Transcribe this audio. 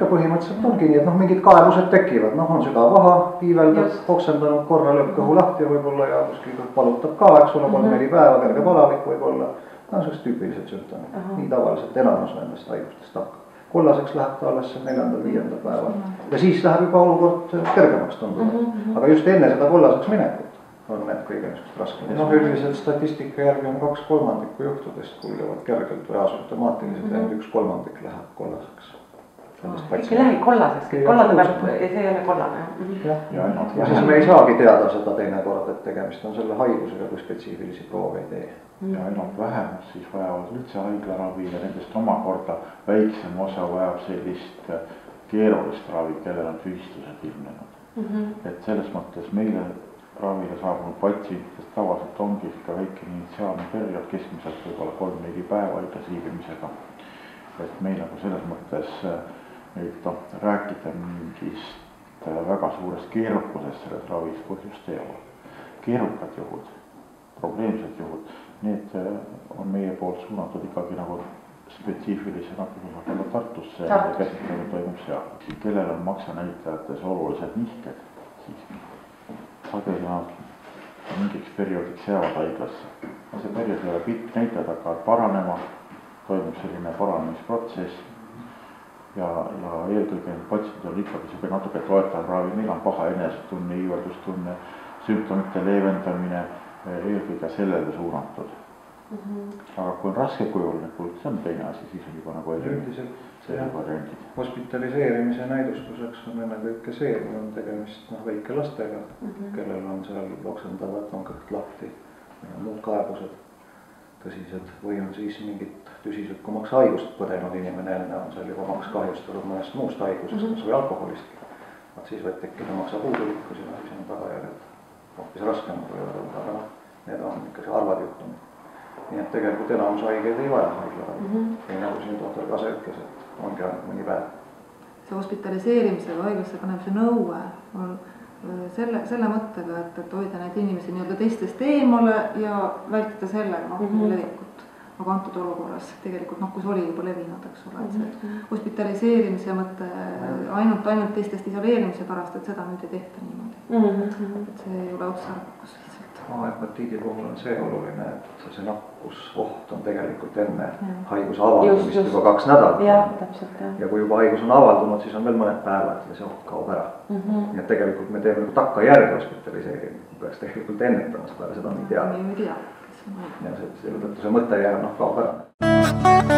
ikka põhimõtteliselt ongi nii, et mingid kaebused tekivad, on südavaha, piiveldab, oksendanud, korra lööb kõhu lahti võib-olla ja kuskil valutab ka, eks ole, 3-4 päeva, kerge palavik võib-olla. Sellised tüüpilised sümptomid, nii tavaliselt enamus nendest haigustest hakkab. Kollaseks läheb ta alles 4.-5. päeval ja siis läheb juba olukord kergemaks tunduma. Aga just enne seda kollaseks minekut on need kõige raskem. Üldiselt statistika järgi on 2/3 juhtudest kulgevad kergelt või asümptomaatiliselt, ainult 1/3 läheb kollaseks. Ikka läheb kollaseks, kollane peab, see ei ole kollane. Ja siis me ei saagi teada seda teinekord, et tegemist on selle haigusega, kui spetsiifilisi proove ei tee. Ja ainult vähemus siis vajavad üldse haiglaravi ja nendest omakorda väiksem osa vajab sellist keerulist ravi, kellel on tühistused ilmnenud. Et selles mõttes meile ravile saabunud patsientidest tavaliselt ongi ka väike initsiaalne periood, keskmiselt võib-olla 3-4 päeva haiglas viibimisega. Et meil nagu selles mõttes rääkida mingist väga suurest keerukusest selles ravis põhjust ei ole. Keerukad juhud, probleemsed juhud, need on meie poolt suunatud ikkagi nagu spetsiifilise nakkusosakonna Tartusse ja käsitlemine toimub seal. Kellel on maksanäitajates olulised nihked, siis sageli nad mingiks perioodiks jäävad haiglasse. See periood ei ole pikk, näitajad hakkavad paranema, toimub selline paranemisprotsess ja eelkõige patsiendil on ikkagi see natuke toetav ravi, meil on paha enesetunne, iiveldustunne, sümptomite leevendamine eelkõige sellele suunatud. Aga kui on raske kujuline, see on teine asi, siis on juba nagu üldiselt hospitaliseerimise näidustuseks on ennekõike see, kui on tegemist väike lastega, kellel on seal oksendavad, on kõht lahti ja muud kaebused tõsised või on siis mingit tüsisükkumaks haigust põdenud inimene enne on seal juba maks kahjustatud mõnest muust haigusest, kas või alkoholist. Siis võid tekkida maksapuudulikkus ja siis on tagajärjed hoopis raskemad võivad olla, aga need on ikka harvad juhtumid. Nii et tegelikult enamus haigeid ei vaja haiglaravi. Ei nagu siin tohtor Kase ütles, et ongi ainult mõni päev. See hospitaliseerimise või haiglasse panemise nõue on selle mõttega, et hoida neid inimesi nii-öelda teistest eemale ja vältida sellega nakkuse levikut. Aga antud olukorras tegelikult nakkus oli juba levinud, eks ole, et see hospitaliseerimise mõte ainult teistest isoleerimise pärast, et seda nüüd ei tehta niimoodi. Et see ei ole otstarbekas lihtsalt. Hepatiidi puhul on see oluline, et see nakkusoht on tegelikult enne haiguse avaldumist juba 2 nädalat. Ja kui juba haigus on avaldunud, siis on veel mõned päevad ja see oht kaob ära. Nii et tegelikult me teeme takkajärgi hospitaliseerimine, peaks tegelikult ennetama seda, seda me ei tea. Ja selle tõttu see mõte jääb kaob ära.